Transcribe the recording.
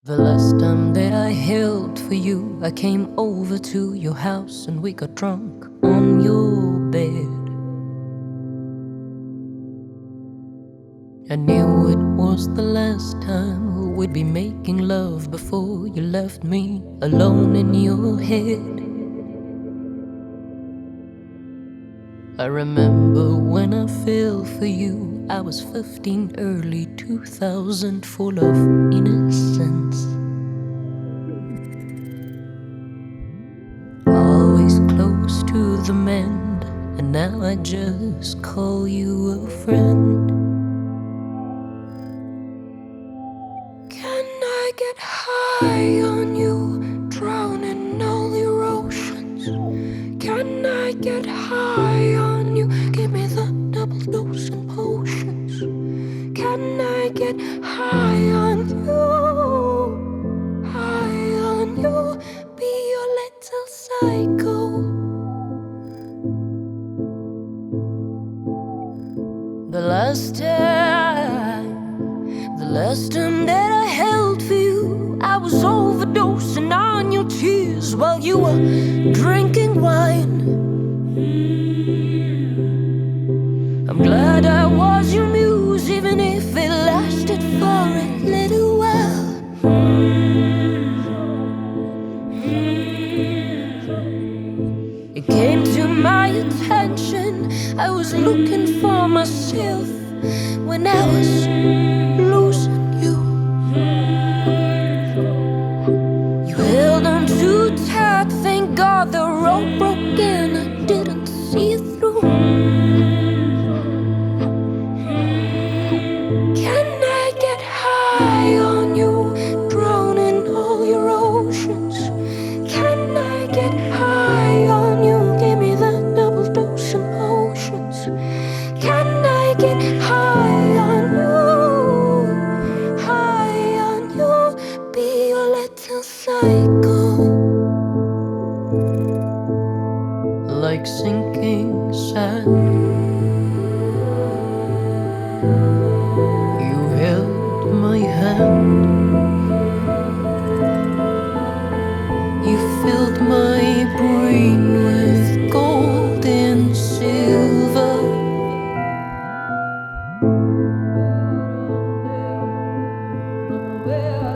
The last time that I held for you, I came over to your house and we got drunk on your bed. I knew it was the last time we'd be making love before you left me alone in your head. I remember when I fell for you, I was 15, early 2000, full of innocence. Always close to the mend, and now I just call you a friend. Can I get high on you, drown in all your oceans? Can I get high on you, give me the double dose and potions? Can I get high on you, high on you, be your little psycho? The last time that I held for you, I was overdosing on your tears while you were drinking wine. I'm glad I was your muse, even if it lasted for a little while. It came to my attention, I was looking for myself when I was losing you. You held on too tight, thank God the rope broke and I didn't see it through. Can I get high on you, drown in all your oceans? Can I get high on you, give me that double dose of potions? Can I get high on you, be your little psycho? Like sinking sand, you held my hand. You filled my brain with gold and silver. Where